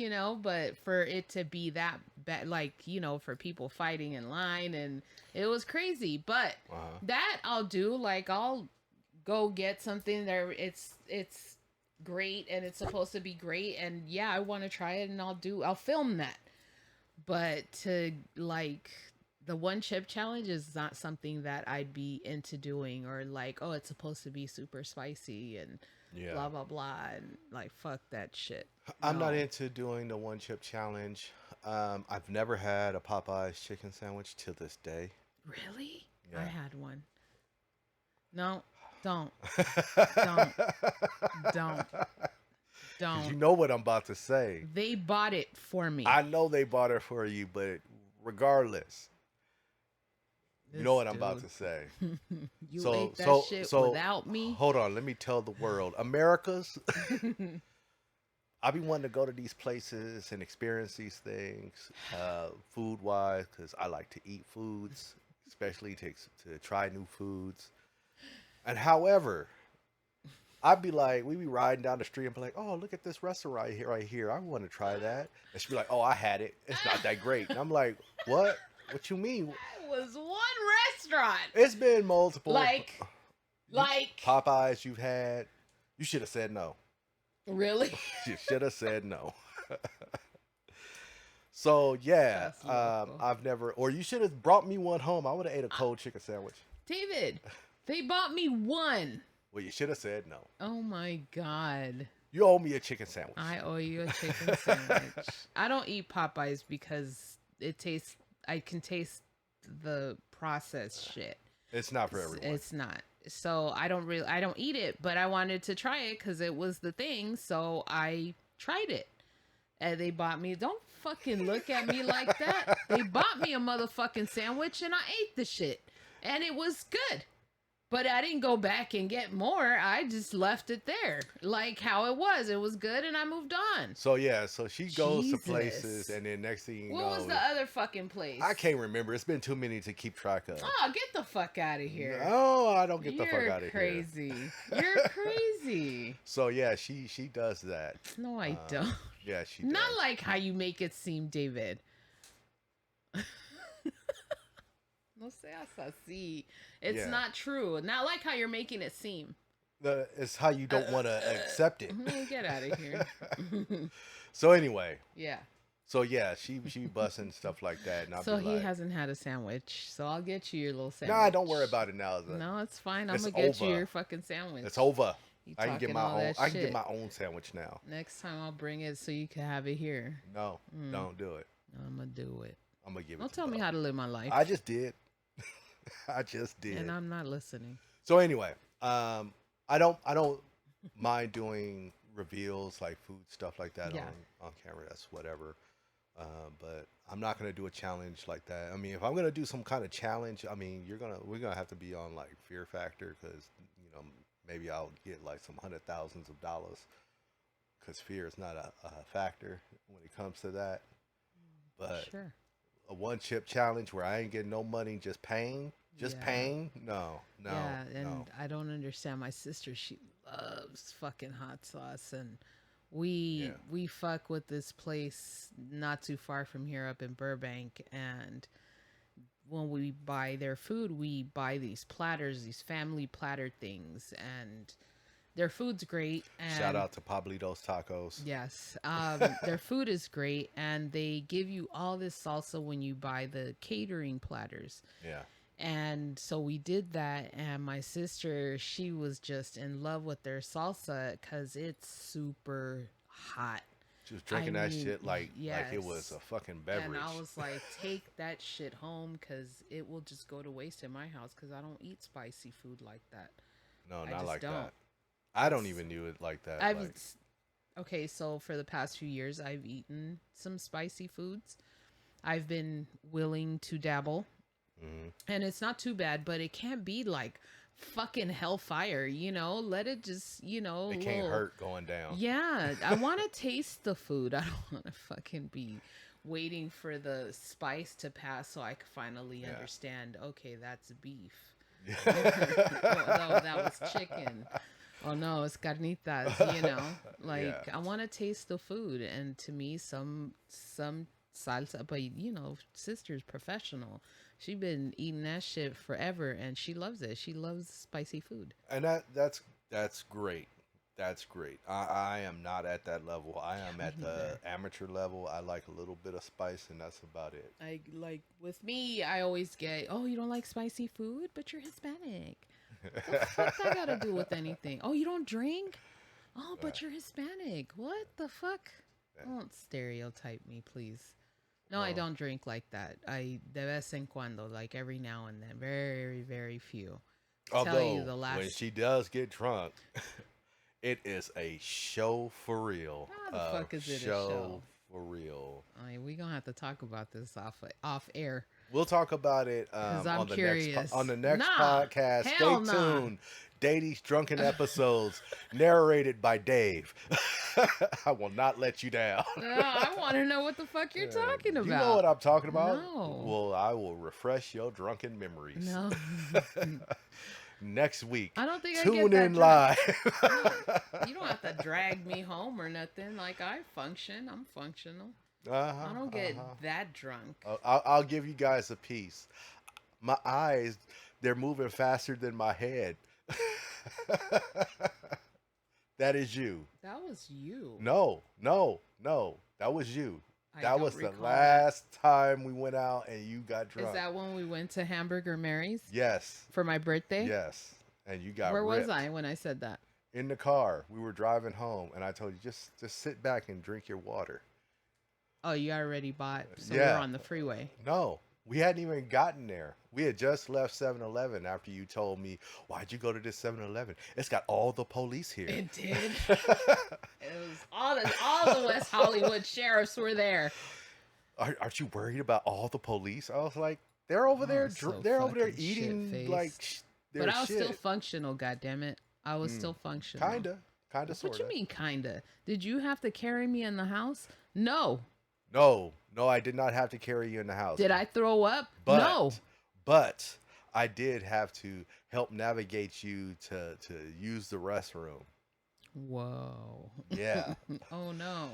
But for it to be that bad, like, for people fighting in line, and it was crazy. But Uh huh. that I'll do. Like, I'll go get something there. It's great, and it's supposed to be great, and yeah, I want to try it, and I'll film that. But to like the one chip challenge is not something that I'd be into doing, or like, oh, it's supposed to be super spicy and Yeah. blah blah blah, and like fuck that shit. I'm not No. into doing the one chip challenge. I've never had a Popeyes chicken sandwich till this day. Really? I Yeah. had one. No, don't, don't, don't, Because you don't. know what I'm about to say. They bought it for me. I know they bought it for you, but regardless, you know This what I'm about dude. to say. You So, ate that so, shit so, without me. hold on. Let me tell the world, America's. I be wanting to go to these places and experience these things, food wise, because I like to eat foods, especially to try new foods. And however, I'd be like, we be riding down the street and be like, oh, look at this restaurant right here, right here. I want to try that. And she'd be like, oh, I had it. It's not that great. And I'm like, what? What you mean? That was one restaurant. It's been multiple. Like Popeyes you've had. You should have said no. really? You should have said no. So yeah, That's local. I've never, or you should have brought me one home. I would have ate a cold chicken sandwich. David, they bought me one. Well, you should have said no. Oh my god. You owe me a chicken sandwich. I owe you a chicken sandwich. I don't eat Popeyes because I can taste the processed shit. It's not for everyone. It's not. So I don't eat it, but I wanted to try it because it was the thing. So I tried it. And they bought me, don't fucking look at me like that. They bought me a motherfucking sandwich and I ate the shit. And it was good. But I didn't go back and get more. I just left it there. Like how it was. It was good and I moved on. So yeah, so she goes to Jesus. places and then next thing you know. What was the other fucking place? I can't remember. It's been too many to keep track of. Oh, get the fuck out of here. No, I don't get the fuck You're out of crazy. here. You're crazy. So yeah, she does that. No, I don't. Yeah, she does. Not like how you make it seem, David. No seas así. It's Yeah. not true. Not like how you're making it seem. It's how you don't want to accept it. Get out of here. So anyway, Yeah. so yeah, she busting stuff like that, and I'll So be he like, hasn't had a sandwich. So I'll get you your little sandwich. nah, don't worry about it now. No, it's fine. I'm It's gonna get you over. your fucking sandwich. It's over. You I can get talking my all own. that I can get shit. my own sandwich now. Next time I'll bring it so you can have it here. No, don't do it. I'm gonna do it. I'm gonna give it. Don't to tell me Bo. how to live my life. I just did. I just did. And I'm not listening. So anyway, I don't mind doing reveals like food stuff like that Yeah. on camera. That's whatever. But I'm not gonna do a challenge like that. I mean, if I'm gonna do some kind of challenge, I mean, we're gonna have to be on like Fear Factor because maybe I'll get like some $100,000s because fear is not a factor when it comes to that. But Sure. a one chip challenge where I ain't getting no money, just pain, Yeah. pain. No, Yeah, and no. I don't understand. My sister, she loves fucking hot sauce, and we fuck with this place not too far from here up in Burbank, and when we buy their food, we buy these platters, these family platter things, and their food's great. And Shout out to Pablitos Tacos. yes, their food is great, and they give you all this salsa when you buy the catering platters. Yeah. And so we did that, and my sister, she was just in love with their salsa because it's super hot. She was drinking I that mean, shit like it was yes. a fucking beverage. And I was like, take that shit home because it will just go to waste in my house because I don't eat spicy food like that. No, I not just like don't. that. I don't even do it like that. I've like, okay, so for the past few years, I've eaten some spicy foods. I've been willing to dabble, and it's not too bad, but it can't be like fucking hellfire, let it just, it can't hurt going down. Yeah, I want to taste the food. I don't want to fucking be waiting for the spice to pass so I can finally understand, okay, that's beef. Oh, no, that was chicken. Oh no, it's carnitas, Like I want to taste the food, and to me some salsa, but sister's professional. She been eating that shit forever, and she loves it. She loves spicy food. And that's great. That's great. I am not at that level. I am at the amateur level. I like a little bit of spice, and that's about it. I like with me, I always get, oh, you don't like spicy food, but you're Hispanic. What the fuck that got to do with anything? Oh, you don't drink? Oh, but you're Hispanic. What the fuck? Don't stereotype me, please. No, I don't drink like that. I de vez en cuando, like every now and then. Very, very few. Although, when she does get drunk, it is a show for real. How the fuck is it a show? For real. I mean, we're going to have to talk about this off air. We'll talk about it Because I'm on the next curious. on the next Nah, podcast. Stay hell nah. tuned. Dady's drunken episodes, narrated by Dave. I will not let you down. I want to know what the fuck you're talking You know what about. I'm talking about? No. Well, I will refresh your drunken memories. No. Next week, I don't think I get tune that in drunk. live. No, you don't have to drag me home or nothing. Like, I function. I'm functional. I don't get that drunk. I'll give you guys a piece. My eyes, they're moving faster than my head. That is you. That was you. No, no, no. That was you. I That don't was the recall last time we went out and you got drunk. Is that when we went to Hamburger Mary's Yes. for my birthday? Yes. And you got Where ripped. was I when I said that? In the car. We were driving home and I told you just sit back and drink your water. Oh, you already bought. So Yeah. we're on the freeway. No. We hadn't even gotten there. We had just left 7-Eleven after you told me, why'd you go to this 7-Eleven? It's got all the police here. It did. It was all the West Hollywood sheriffs were there. Aren't you worried about all the police? I was like, they're over there. So They're over there fucking eating shit-faced. like their But I was shit. still functional, goddammit. I was still functional. Kinda, What sorta. you mean, kinda? Did you have to carry me in the house? No. No, I did not have to carry you in the house. Did I throw up? But, No. But I did have to help navigate you to use the restroom. Whoa. Yeah. Oh no.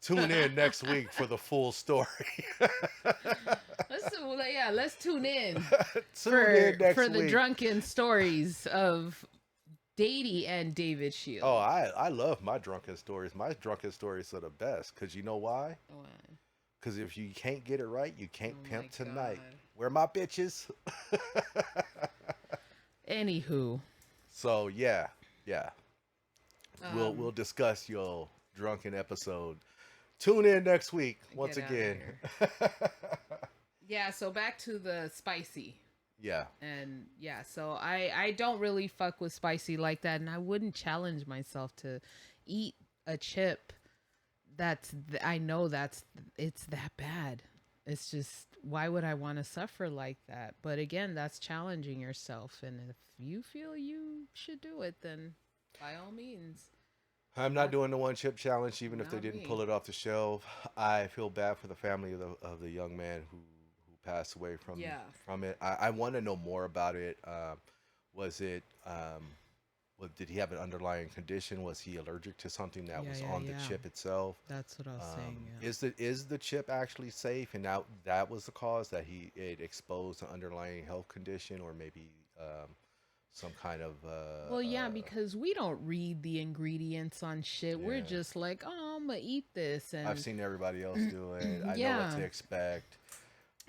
Tune in next week for the full story. Let's tune in Tune in next for the week. drunken stories of Dady and David Shields. Oh, I love my drunken stories. My drunken stories are the best. Because you know why? Why? Because if you can't get it right, you can't Oh pimp my tonight. God. Where my bitches? Anywho. So yeah. We'll Um, discuss your drunken episode. Tune in next week once Get outta again. Yeah, so back to the spicy. Yeah. And yeah, so I don't really fuck with spicy like that, and I wouldn't challenge myself to eat a chip I know it's that bad. It's just, why would I want to suffer like that? But again, that's challenging yourself, and if you feel you should do it, then by all means. I'm not doing the one chip challenge, even if they Not didn't me. pull it off the shelf. I feel bad for the family of the young man who passed away from it. I want to know more about it. Was it did he have an underlying condition? Was he allergic to something that was on the chip itself? That's what I was saying. Yeah. Is the chip actually safe? And that was the cause that it exposed an underlying health condition, or maybe some kind of Well, yeah, because we don't read the ingredients on shit. We're just like, oh, I'm gonna eat this, and I've seen everybody else do it. I know what to expect.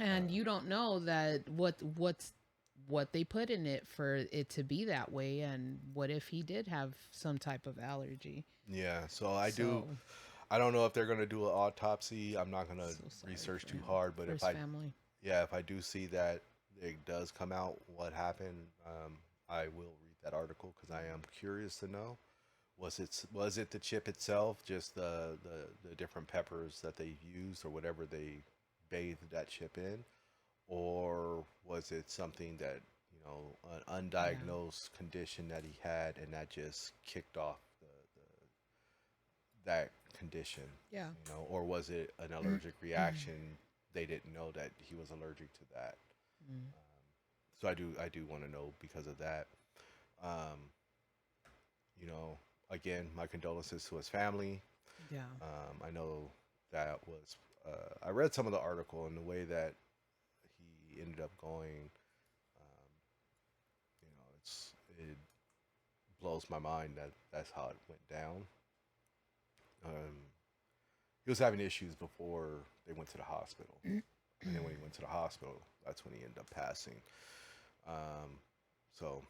And you don't know that what they put in it for it to be that way, and what if he did have some type of allergy? Yeah, so I don't know if they're gonna do an autopsy. I'm not gonna research too hard, but if I do see that it does come out what happened, I will read that article because I am curious to know. Was it the chip itself, just the different peppers that they used or whatever they bathed that chip in, or was it something that, an undiagnosed condition that he had, and that just kicked off that condition? Yeah. Or was it an allergic reaction? They didn't know that he was allergic to that. So I do want to know because of that. Again, my condolences to his family. Yeah. I know that was. I read some of the article, and the way that he ended up going. It blows my mind that that's how it went down. He was having issues before they went to the hospital, and then when he went to the hospital, that's when he ended up passing. So,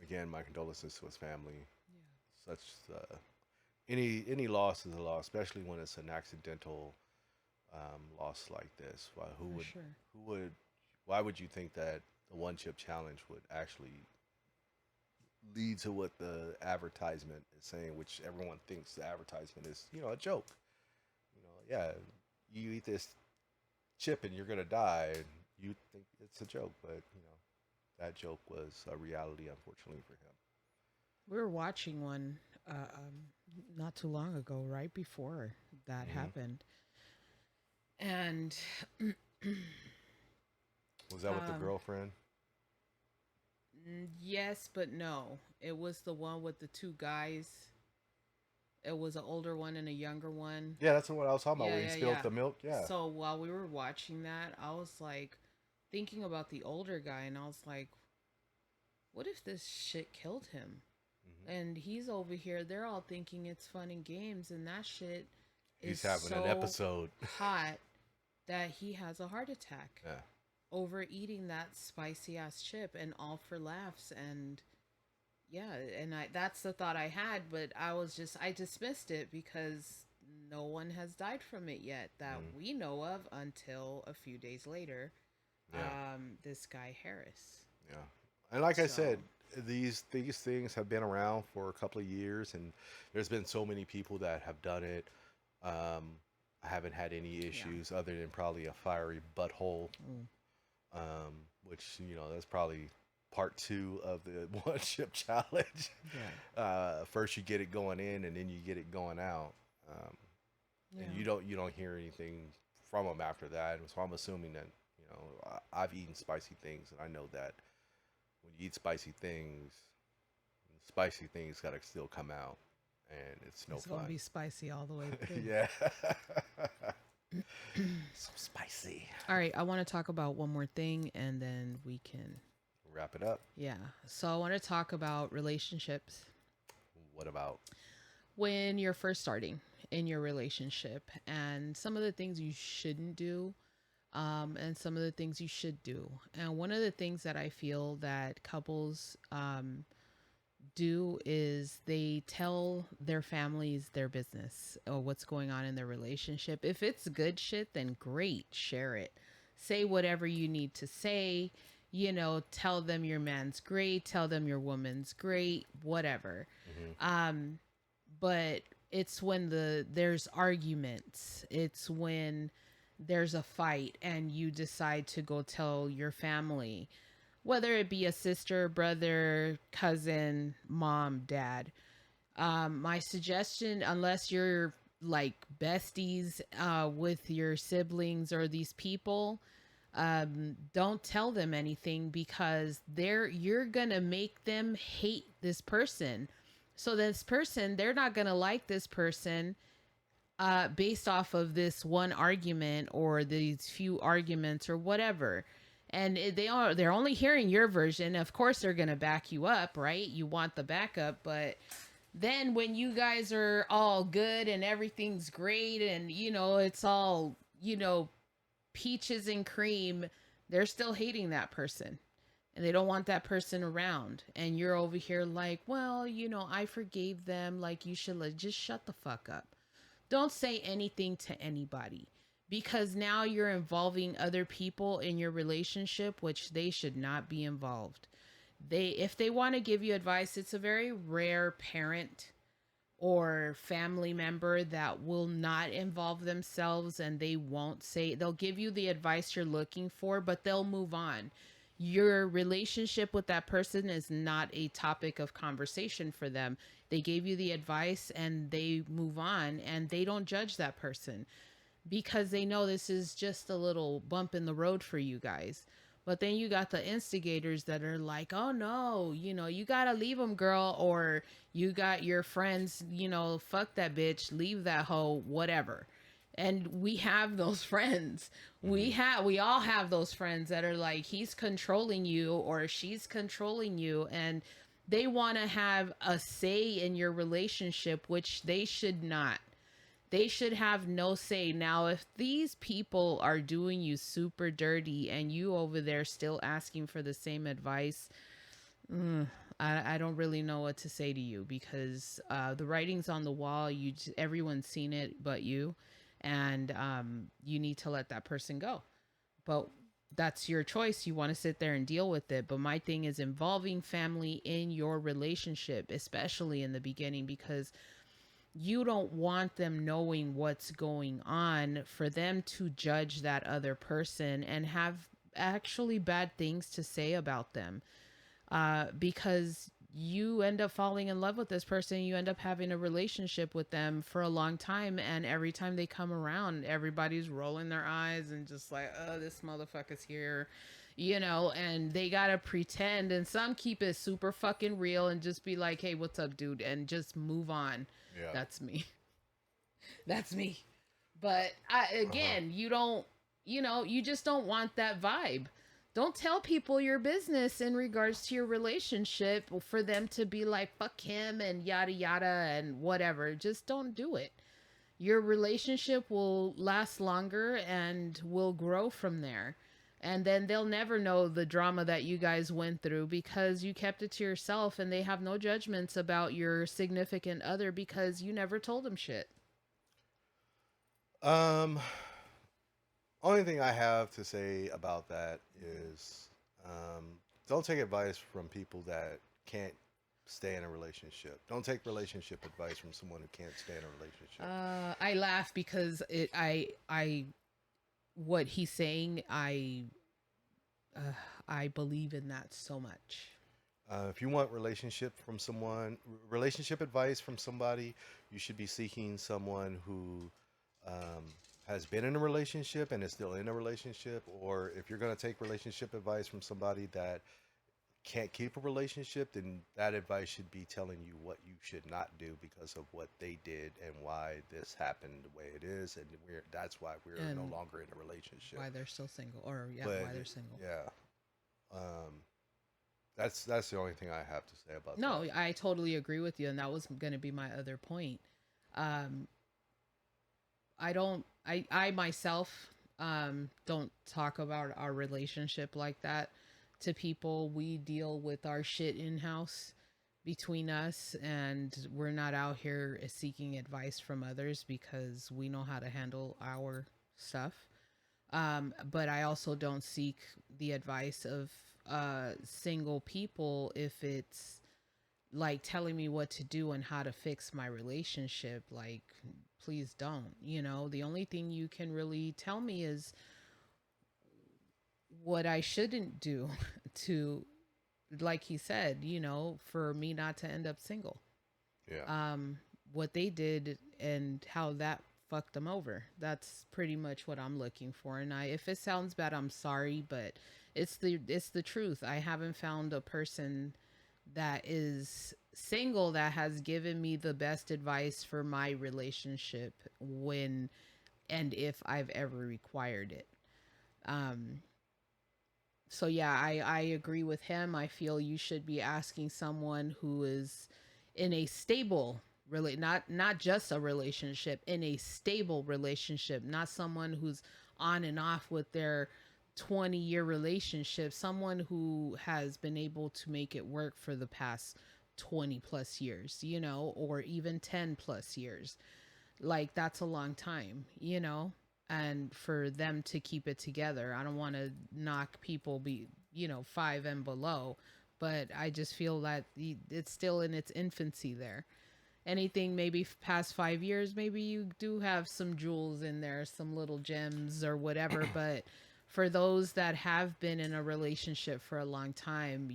again, my condolences to his family. Yeah. Any loss is a loss, especially when it's an accidental loss like this. Why would you think that the one chip challenge would actually lead to what the advertisement is saying, which everyone thinks the advertisement is, a joke. You eat this chip and you're gonna die. You think it's a joke, but that joke was a reality, unfortunately for him. We were watching one not too long ago, right before that Hmm. happened, and Was that with the um, girlfriend? yes, but no. It was the one with the two guys. It was an older one and a younger one. Yeah, that's what I was talking about. Yeah, Where he yeah, spilled yeah. the milk. Yeah. So while we were watching that, I was like thinking about the older guy, and I was like, what if this shit killed him? Hmm. And he's over here, they're all thinking it's fun and games, and that shit is He's having an so episode. hot that he has a heart attack Yeah. over eating that spicy ass chip, and all for laughs. And yeah, and that's the thought I had, but I dismissed it because no one has died from it yet that Mm. we know of until a few days later. Yeah. This guy Harris. Yeah. And like I said, So these things have been around for a couple of years, and there's been so many people that have done it. Um, I haven't had any yeah. issues other than probably a fiery butthole, Mm. which that's probably part two of the one chip challenge. Yeah. First you get it going in, and then you get it going out, um, and Yeah. you don't hear anything from them after that. So I'm assuming that I've eaten spicy things, and I know that when you eat spicy things gotta still come out, and it's no It's gonna fun. be spicy all the way through. Yeah. So spicy. All right, I want to talk about one more thing and then we can Wrap it up. yeah. So I want to talk about relationships What about? when you're first starting in your relationship and some of the things you shouldn't do and some of the things you should do. And one of the things that I feel that couples do is they tell their families their business or what's going on in their relationship. If it's good shit, then great, share it. Say whatever you need to say. Tell them your man's great, tell them your woman's great, whatever. Hmm. Um, but it's when there's arguments. It's when there's a fight and you decide to go tell your family, whether it be a sister, brother, cousin, mom, dad. My suggestion, unless you're like besties with your siblings or these people, don't tell them anything because you're gonna make them hate this person. So this person, they're not gonna like this person based off of this one argument or these few arguments or whatever. And they're only hearing your version. Of course they're going to back you up, right? You want the backup, but then when you guys are all good and everything's great and it's all, peaches and cream, they're still hating that person. And they don't want that person around. And you're over here like, well, I forgave them. Like, you should just shut the fuck up. Don't say anything to anybody because now you're involving other people in your relationship, which they should not be involved. If they want to give you advice, it's a very rare parent or family member that will not involve themselves, and they'll give you the advice you're looking for, but they'll move on. Your relationship with that person is not a topic of conversation for them. They gave you the advice and they move on, and they don't judge that person because they know this is just a little bump in the road for you guys. But then you got the instigators that are like, oh no, you gotta leave them, girl. Or you got your friends, fuck that bitch, leave that hoe, whatever. And we have those friends. Hmm. We all have those friends that are like, he's controlling you or she's controlling you. And they want to have a say in your relationship, which they should not. They should have no say. Now, if these people are doing you super dirty and you over there still asking for the same advice, I don't really know what to say to you because the writing's on the wall. Everyone's seen it but you, and you need to let that person go. But that's your choice. You want to sit there and deal with it. But my thing is involving family in your relationship, especially in the beginning, because you don't want them knowing what's going on for them to judge that other person and have actually bad things to say about them, because you end up falling in love with this person. You end up having a relationship with them for a long time. And every time they come around, everybody's rolling their eyes and just like, oh, this motherfucker's here, and they got to pretend. And some keep it super fucking real and just be like, hey, what's up, dude? And just move on. Yeah. That's me. That's me. But again, you don't, you just don't want that vibe. Don't tell people your business in regards to your relationship for them to be like, fuck him and yada yada and whatever. Just don't do it. Your relationship will last longer and will grow from there. And then they'll never know the drama that you guys went through because you kept it to yourself, and they have no judgments about your significant other because you never told them shit. Um, Only thing I have to say about that is, um, don't take advice from people that can't stay in a relationship. Don't take relationship advice from someone who can't stay in a relationship. I laugh because what he's saying, I believe in that so much. If you want relationship advice from somebody, you should be seeking someone who um, has been in a relationship and is still in a relationship. Or if you're going to take relationship advice from somebody that can't keep a relationship, then that advice should be telling you what you should not do because of what they did and why this happened the way it is, and that's why we're no And longer in a relationship. why they're still single, or yeah, But why they're single. yeah, um, that's the only thing I have to say about No, that. I totally agree with you, and that was going to be my other point. Um, I don't, I myself, don't talk about our relationship like that to people. We deal with our shit in house between us, and we're not out here seeking advice from others because we know how to handle our stuff. But I also don't seek the advice of single people if it's like telling me what to do and how to fix my relationship. Like, please don't. The only thing you can really tell me is what I shouldn't do to, like he said, for me not to end up single. Yeah, What they did and how that fucked them over. That's pretty much what I'm looking for. And if it sounds bad, I'm sorry, but it's the truth. I haven't found a person that is single that has given me the best advice for my relationship when and if I've ever required it. Um, so yeah, I agree with him. I feel you should be asking someone who is in a stable, really, not just a relationship, in a stable relationship, not someone who's on and off with their 20-year relationship, someone who has been able to make it work for the past 20 plus years, or even 10 plus years. Like, that's a long time. And for them to keep it together, I don't want to knock people 5 and below, but I just feel that it's still in its infancy there. Anything maybe past 5 years, maybe you do have some jewels in there, some little gems or whatever. But for those that have been in a relationship for a long time,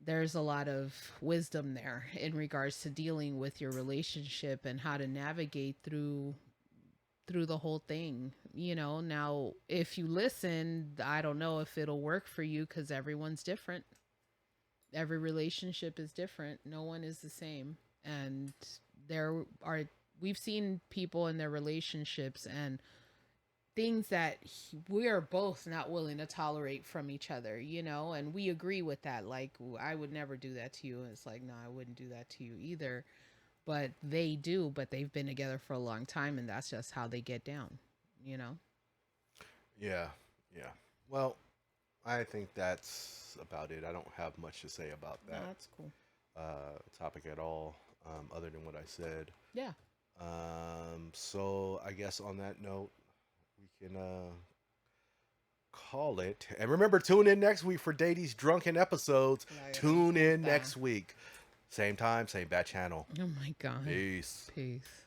there's a lot of wisdom there in regards to dealing with your relationship and how to navigate through the whole thing. Now if you listen, I don't know if it'll work for you because everyone's different. Every relationship is different. No one is the same. And there are we've seen people in their relationships and things that we are both not willing to tolerate from each other, and we agree with that. Like, I would never do that to you. And it's like, no, I wouldn't do that to you either. But they do, but they've been together for a long time, and that's just how they get down. yeah, yeah. Well, I think that's about it. I don't have much to say about No, that that's cool. topic at all, other than what I said. Yeah. So I guess on that note, we can call it. And remember, tune in next week for Dady's Drunken Episodes. Tune in next week. Same time, same bad channel. Oh my God. Peace. Peace.